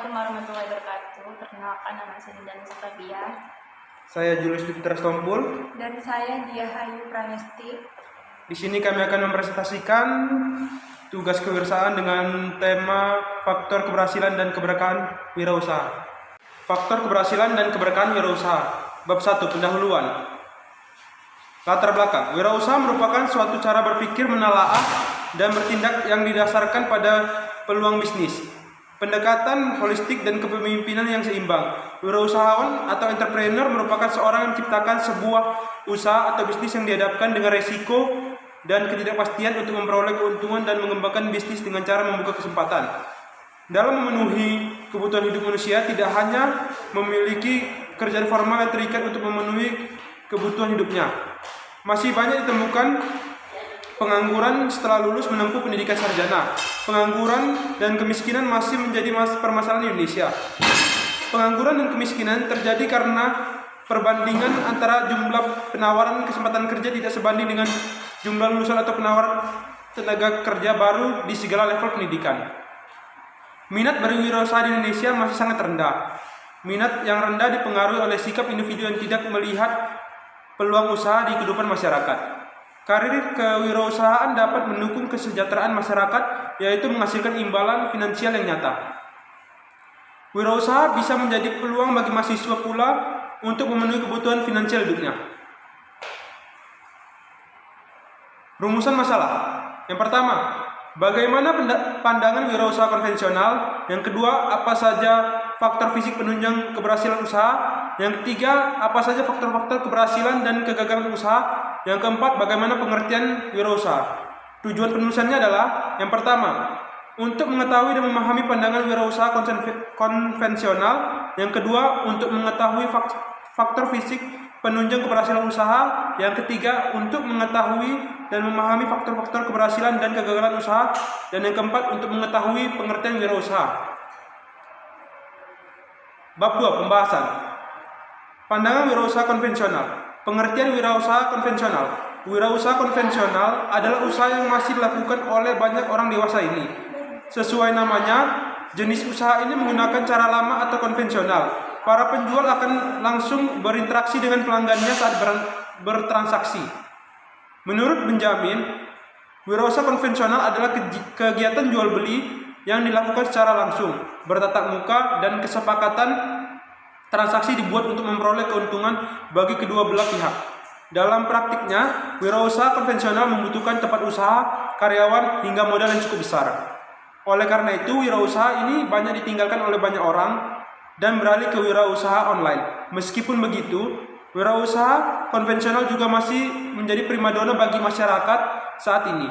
Assalamualaikum warahmatullahi wabarakatuh. Perkenalkan, nama saya Dinda Nusantavia. Saya Julius Diputera Stompul. Dan saya Diah Ayu Pranesti. Di sini kami akan mempresentasikan tugas kewirausahaan dengan tema faktor keberhasilan dan keberkahan wirausaha. Faktor keberhasilan dan keberkahan wirausaha. Bab 1, pendahuluan. Latar belakang. Wirausaha merupakan suatu cara berpikir menelaah dan bertindak yang didasarkan pada peluang bisnis, pendekatan holistik dan kepemimpinan yang seimbang. Wirausahawan atau entrepreneur merupakan seorang yang menciptakan sebuah usaha atau bisnis yang dihadapkan dengan resiko dan ketidakpastian untuk memperoleh keuntungan dan mengembangkan bisnis dengan cara membuka kesempatan. Dalam memenuhi kebutuhan hidup manusia, tidak hanya memiliki kerjaan formal yang terikat untuk memenuhi kebutuhan hidupnya. Masih banyak ditemukan pengangguran setelah lulus menempuh pendidikan sarjana. Pengangguran dan kemiskinan masih menjadi permasalahan di Indonesia. Pengangguran dan kemiskinan terjadi karena perbandingan antara jumlah penawaran kesempatan kerja tidak sebanding dengan jumlah lulusan atau penawar tenaga kerja baru di segala level pendidikan. Minat berwirausaha di Indonesia masih sangat rendah. Minat yang rendah dipengaruhi oleh sikap individu yang tidak melihat peluang usaha di kehidupan masyarakat. Karir kewirausahaan dapat mendukung kesejahteraan masyarakat, yaitu menghasilkan imbalan finansial yang nyata. Wirausaha bisa menjadi peluang bagi mahasiswa pula untuk memenuhi kebutuhan finansial hidupnya. Rumusan masalah. Yang pertama, bagaimana pandangan wirausaha konvensional? Yang kedua, apa saja faktor fisik penunjang keberhasilan usaha? Yang ketiga, apa saja faktor-faktor keberhasilan dan kegagalan usaha? Yang keempat, bagaimana pengertian wirausaha? Tujuan penulisannya adalah, yang pertama, untuk mengetahui dan memahami pandangan wirausaha konvensional. Yang kedua, untuk mengetahui faktor fisik penunjang keberhasilan usaha. Yang ketiga, untuk mengetahui dan memahami faktor-faktor keberhasilan dan kegagalan usaha. Dan yang keempat, untuk mengetahui pengertian wirausaha. Bab 2, pembahasan. Pandangan wirausaha konvensional. Pengertian wirausaha konvensional. Wirausaha konvensional adalah usaha yang masih dilakukan oleh banyak orang dewasa ini. Sesuai namanya, jenis usaha ini menggunakan cara lama atau konvensional. Para penjual akan langsung berinteraksi dengan pelanggannya saat bertransaksi. Menurut Benjamin, wirausaha konvensional adalah kegiatan jual beli yang dilakukan secara langsung, bertatap muka, dan kesepakatan transaksi dibuat untuk memperoleh keuntungan bagi kedua belah pihak. Dalam praktiknya, wirausaha konvensional membutuhkan tempat usaha, karyawan, hingga modal yang cukup besar. Oleh karena itu, wirausaha ini banyak ditinggalkan oleh banyak orang dan beralih ke wirausaha online. Meskipun begitu, wirausaha konvensional juga masih menjadi primadona bagi masyarakat saat ini.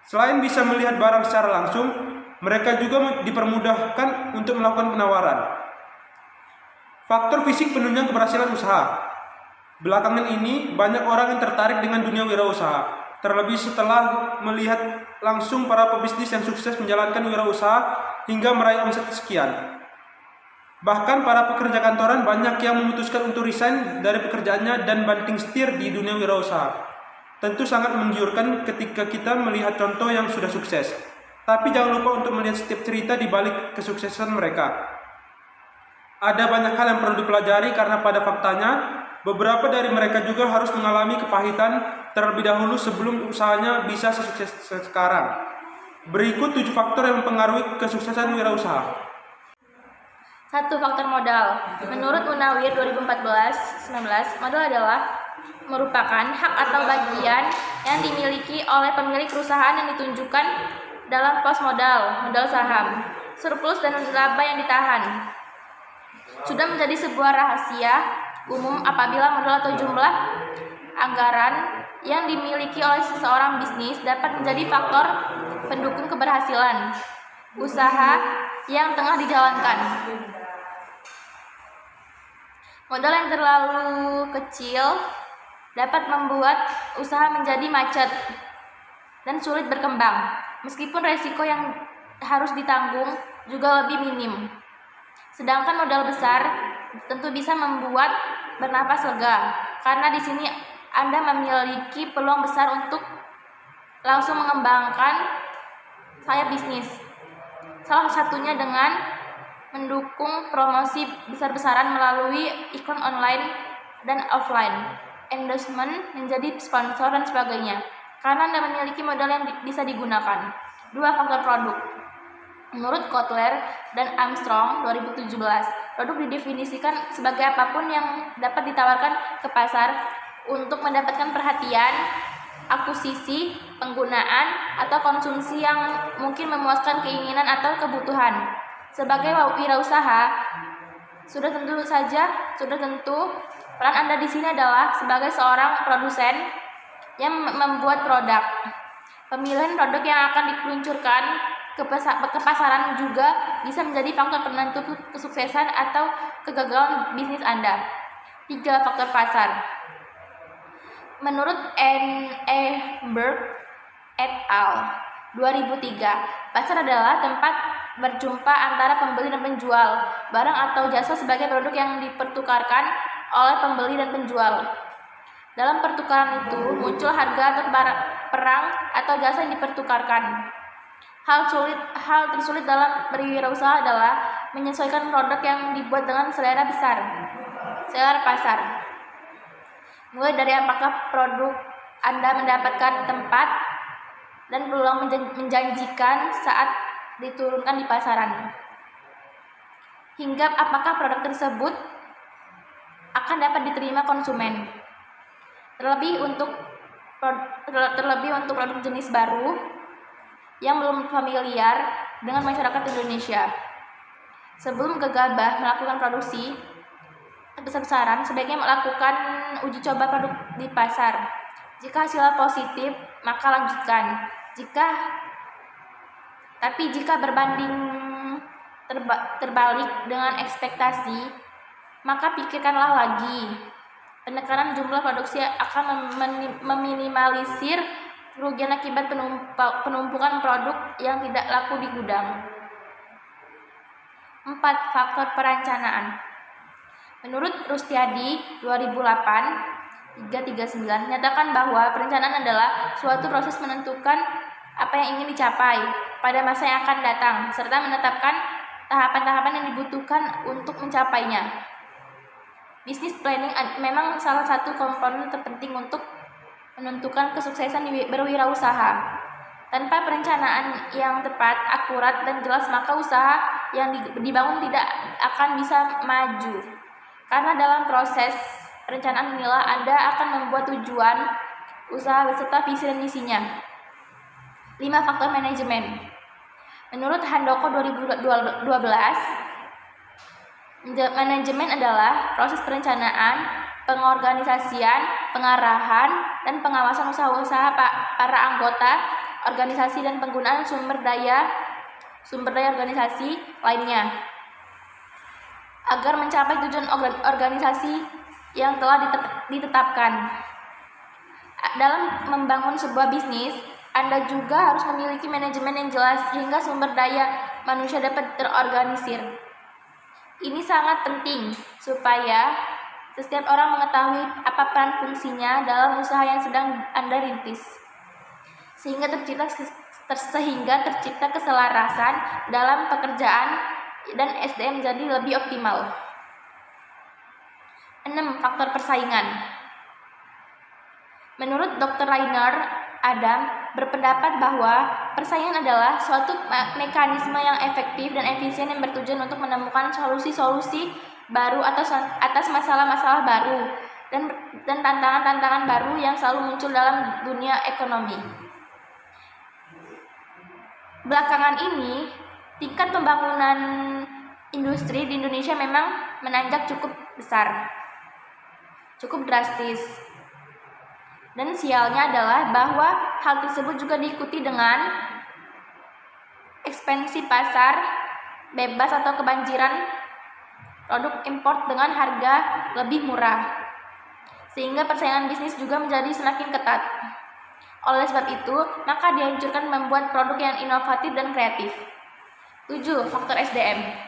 Selain bisa melihat barang secara langsung, mereka juga dipermudahkan untuk melakukan penawaran. Faktor fisik penunjang keberhasilan usaha. Belakangan ini banyak orang yang tertarik dengan dunia wirausaha, terlebih setelah melihat langsung para pebisnis yang sukses menjalankan wirausaha hingga meraih omset sekian. Bahkan para pekerja kantoran banyak yang memutuskan untuk resign dari pekerjaannya dan banting setir di dunia wirausaha. Tentu sangat menggiurkan ketika kita melihat contoh yang sudah sukses. Tapi jangan lupa untuk melihat setiap cerita di balik kesuksesan mereka. Ada banyak hal yang perlu dipelajari karena pada faktanya, beberapa dari mereka juga harus mengalami kepahitan terlebih dahulu sebelum usahanya bisa sesukses sekarang. Berikut 7 faktor yang mempengaruhi kesuksesan wirausaha. 1. Faktor modal. Menurut Munawir 2014-19, modal adalah merupakan hak atau bagian yang dimiliki oleh pemilik perusahaan yang ditunjukkan dalam pos modal, modal saham, surplus dan laba yang ditahan. Sudah menjadi sebuah rahasia umum apabila modal atau jumlah anggaran yang dimiliki oleh seseorang bisnis dapat menjadi faktor pendukung keberhasilan usaha yang tengah dijalankan. Modal yang terlalu kecil dapat membuat usaha menjadi macet dan sulit berkembang, meskipun resiko yang harus ditanggung juga lebih minim. Sedangkan modal besar tentu bisa membuat bernafas lega, karena di sini Anda memiliki peluang besar untuk langsung mengembangkan sayap bisnis. Salah satunya dengan mendukung promosi besar-besaran melalui iklan online dan offline, endorsement, menjadi sponsor dan sebagainya, karena Anda memiliki modal yang bisa digunakan. 2. Faktor produk. Menurut Kotler dan Armstrong 2017, produk didefinisikan sebagai apapun yang dapat ditawarkan ke pasar untuk mendapatkan perhatian, akuisisi, penggunaan, atau konsumsi yang mungkin memuaskan keinginan atau kebutuhan. Sebagai wirausaha, sudah tentu peran Anda di sini adalah sebagai seorang produsen yang membuat produk. Pemilihan produk yang akan diluncurkan ke pasaran juga bisa menjadi faktor penentu kesuksesan atau kegagalan bisnis Anda. 3. Faktor pasar. Menurut N.E. Berg et al. 2003, pasar adalah tempat berjumpa antara pembeli dan penjual barang atau jasa sebagai produk yang dipertukarkan oleh pembeli dan penjual. Dalam pertukaran itu muncul harga atau perang atau jasa yang dipertukarkan. Hal tersulit dalam berwirausaha adalah menyesuaikan produk yang dibuat dengan selera pasar. Mulai dari apakah produk Anda mendapatkan tempat dan peluang menjanjikan saat diturunkan di pasaran, hingga apakah produk tersebut akan dapat diterima konsumen. Terlebih untuk produk jenis baru yang belum familiar dengan masyarakat Indonesia. Sebelum gegabah melakukan produksi besar-besaran, sebaiknya melakukan uji coba produk di pasar. Jika hasilnya positif, maka lanjutkan. Tapi jika berbanding terbalik dengan ekspektasi, maka pikirkanlah lagi. Penekanan jumlah produksi akan meminimalisir kerugian akibat penumpukan produk yang tidak laku di gudang. 4. Faktor perencanaan. Menurut Rustiadi 339 menyatakan bahwa perencanaan adalah suatu proses menentukan apa yang ingin dicapai pada masa yang akan datang, serta menetapkan tahapan-tahapan yang dibutuhkan untuk mencapainya. Business planning memang salah satu komponen terpenting untuk menentukan kesuksesan berwirausaha. Tanpa perencanaan yang tepat, akurat, dan jelas, maka usaha yang dibangun tidak akan bisa maju. Karena dalam proses perencanaan inilah Anda akan membuat tujuan usaha beserta visi dan misinya. 5. Faktor manajemen. Menurut Handoko 2012, manajemen adalah proses perencanaan, pengorganisasian, pengarahan, dan pengawasan usaha-usaha para anggota organisasi dan penggunaan sumber daya organisasi lainnya agar mencapai tujuan organisasi yang telah ditetapkan. Dalam membangun sebuah bisnis, Anda juga harus memiliki manajemen yang jelas sehingga sumber daya manusia dapat terorganisir. Ini sangat penting supaya setiap orang mengetahui apa peran fungsinya dalam usaha yang sedang Anda rintis, sehingga tercipta keselarasan dalam pekerjaan dan SDM menjadi lebih optimal. 6. Faktor persaingan. Menurut Dr. Rainer Adam berpendapat bahwa persaingan adalah suatu mekanisme yang efektif dan efisien yang bertujuan untuk menemukan solusi-solusi baru atas masalah-masalah baru dan tantangan-tantangan baru yang selalu muncul dalam dunia ekonomi. Belakangan ini, tingkat pembangunan industri di Indonesia memang menanjak cukup besar, cukup drastis. Dan sialnya adalah bahwa hal tersebut juga diikuti dengan ekspansi pasar bebas atau kebanjiran produk impor dengan harga lebih murah, sehingga persaingan bisnis juga menjadi semakin ketat. Oleh sebab itu, maka dianjurkan membuat produk yang inovatif dan kreatif. 7. Faktor SDM.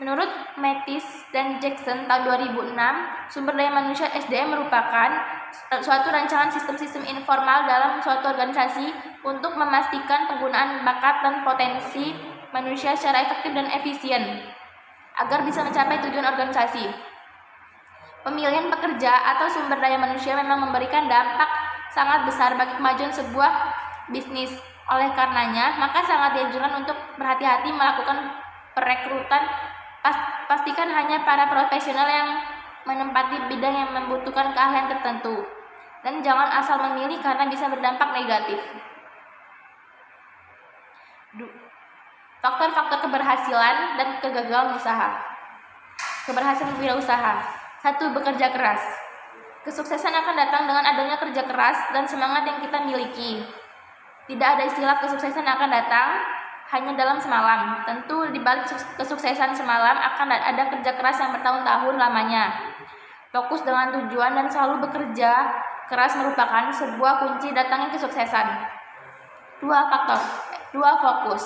Menurut Mattis dan Jackson tahun 2006, sumber daya manusia SDM merupakan suatu rancangan sistem-sistem informal dalam suatu organisasi untuk memastikan penggunaan bakat dan potensi manusia secara efektif dan efisien. agar bisa mencapai tujuan organisasi. Pemilihan pekerja atau sumber daya manusia memang memberikan dampak sangat besar bagi kemajuan sebuah bisnis. Oleh karenanya, maka sangat dianjurkan untuk berhati-hati melakukan perekrutan. Pastikan hanya para profesional yang menempati bidang yang membutuhkan keahlian tertentu. Dan jangan asal memilih karena bisa berdampak negatif. Faktor-faktor keberhasilan dan kegagalan usaha. Keberhasilan wirausaha. 1. Bekerja keras. Kesuksesan akan datang dengan adanya kerja keras dan semangat yang kita miliki. Tidak ada istilah kesuksesan akan datang hanya dalam semalam. Tentu di balik kesuksesan semalam akan ada kerja keras yang bertahun-tahun lamanya. Fokus dengan tujuan dan selalu bekerja keras merupakan sebuah kunci datangnya kesuksesan. 2. Fokus.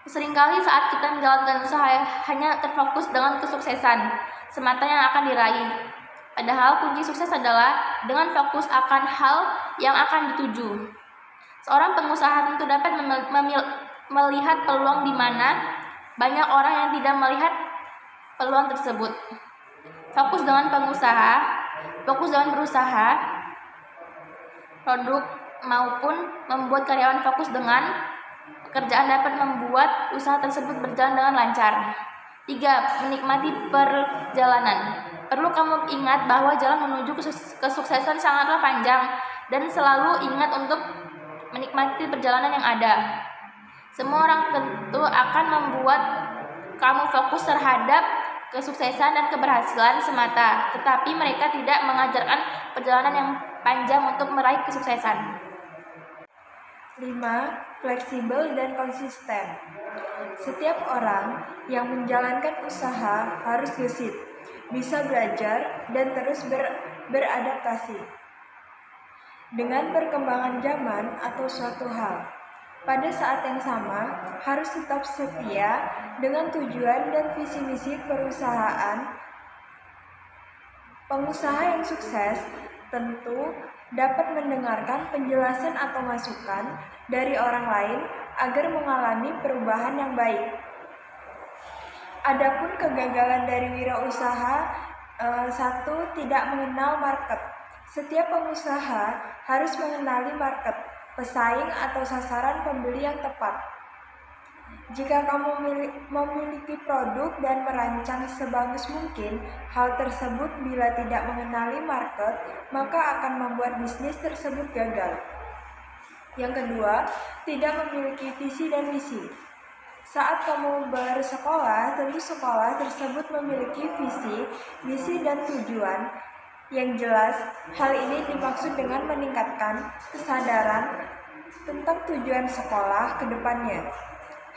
Seringkali saat kita menjalankan usaha hanya terfokus dengan kesuksesan semata yang akan diraih. Padahal kunci sukses adalah dengan fokus akan hal yang akan dituju. Seorang pengusaha tentu dapat melihat peluang di mana banyak orang yang tidak melihat peluang tersebut. Fokus dengan berusaha, produk maupun membuat karyawan fokus dengan pekerjaan dapat membuat usaha tersebut berjalan dengan lancar. 3. Menikmati perjalanan. Perlu kamu ingat bahwa jalan menuju kesuksesan sangatlah panjang dan selalu ingat untuk menikmati perjalanan yang ada. Semua orang tentu akan membuat kamu fokus terhadap kesuksesan dan keberhasilan semata, tetapi mereka tidak mengajarkan perjalanan yang panjang untuk meraih kesuksesan. 5. Fleksibel dan konsisten. Setiap orang yang menjalankan usaha harus gesit, bisa belajar, dan terus beradaptasi dengan perkembangan zaman atau suatu hal. Pada saat yang sama, harus tetap setia dengan tujuan dan visi misi perusahaan. Pengusaha yang sukses tentu dapat mendengarkan penjelasan atau masukan dari orang lain agar mengalami perubahan yang baik. Adapun kegagalan dari wirausaha, 1. Tidak mengenal market. Setiap pengusaha harus mengenali market, pesaing atau sasaran pembeli yang tepat. Jika kamu memiliki produk dan merancang sebagus mungkin hal tersebut, bila tidak mengenali market, maka akan membuat bisnis tersebut gagal. Yang kedua, tidak memiliki visi dan misi. Saat kamu bersekolah, tentu sekolah tersebut memiliki visi, misi, dan tujuan yang jelas. Hal ini dimaksud dengan meningkatkan kesadaran tentang tujuan sekolah ke depannya.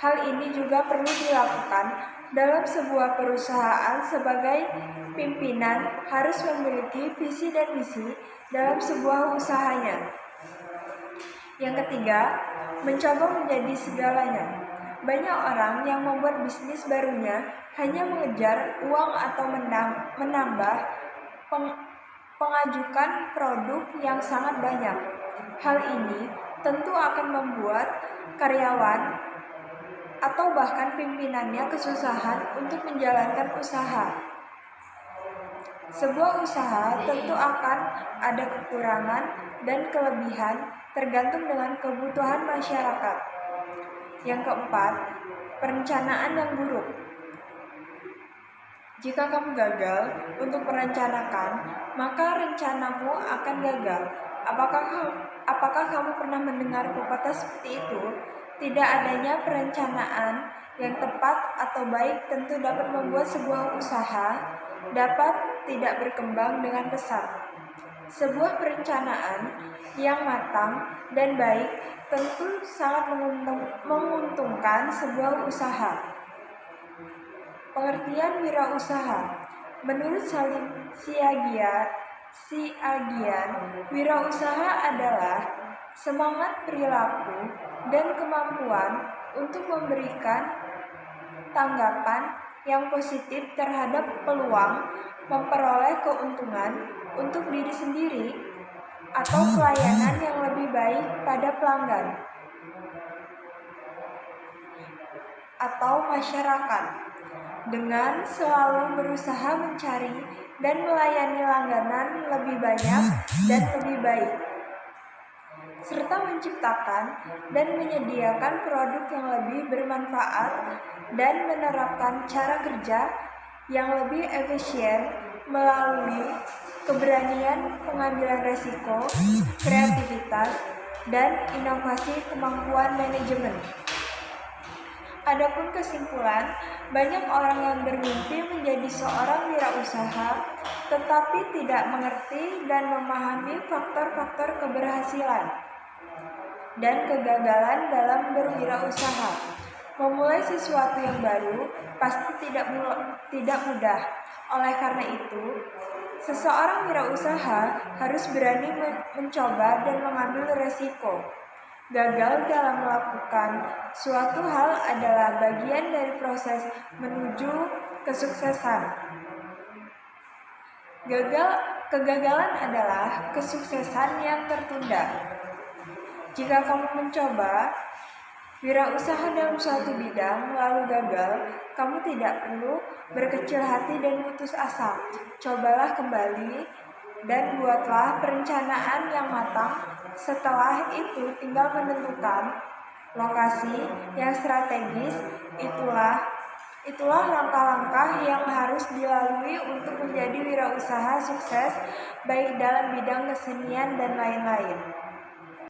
Hal ini juga perlu dilakukan dalam sebuah perusahaan. Sebagai pimpinan harus memiliki visi dan misi dalam sebuah usahanya. Yang ketiga, mencoba menjadi segalanya. Banyak orang yang membuat bisnis barunya hanya mengejar uang atau menambah pengajukan produk yang sangat banyak. Hal ini tentu akan membuat karyawan atau bahkan pimpinannya kesusahan untuk menjalankan usaha. Sebuah usaha tentu akan ada kekurangan dan kelebihan tergantung dengan kebutuhan masyarakat. Yang keempat, perencanaan yang buruk. Jika kamu gagal untuk merencanakan, maka rencanamu akan gagal. Apakah kamu pernah mendengar pepatah seperti itu? Tidak adanya perencanaan yang tepat atau baik tentu dapat membuat sebuah usaha dapat tidak berkembang dengan pesat. Sebuah perencanaan yang matang dan baik tentu sangat menguntungkan sebuah usaha. Pengertian wirausaha. Menurut Salim Siagian, wirausaha adalah semangat perilaku dan kemampuan untuk memberikan tanggapan yang positif terhadap peluang memperoleh keuntungan untuk diri sendiri atau pelayanan yang lebih baik pada pelanggan atau masyarakat. dengan selalu berusaha mencari dan melayani langganan lebih banyak dan lebih baik, serta menciptakan dan menyediakan produk yang lebih bermanfaat dan menerapkan cara kerja yang lebih efisien melalui keberanian pengambilan resiko, kreativitas, dan inovasi kemampuan manajemen. Adapun kesimpulan, banyak orang yang bermimpi menjadi seorang wirausaha tetapi tidak mengerti dan memahami faktor-faktor keberhasilan dan kegagalan dalam berwirausaha. Memulai sesuatu yang baru pasti tidak mudah. Oleh karena itu, seseorang wirausaha harus berani mencoba dan mengambil resiko. Gagal dalam melakukan suatu hal adalah bagian dari proses menuju kesuksesan. Kegagalan adalah kesuksesan yang tertunda. Jika kamu mencoba wirausaha dalam suatu bidang lalu gagal, kamu tidak perlu berkecil hati dan putus asa. Cobalah kembali dan buatlah perencanaan yang matang. Setelah itu tinggal menentukan lokasi yang strategis. Itulah langkah-langkah yang harus dilalui untuk menjadi wirausaha sukses baik dalam bidang kesenian dan lain-lain.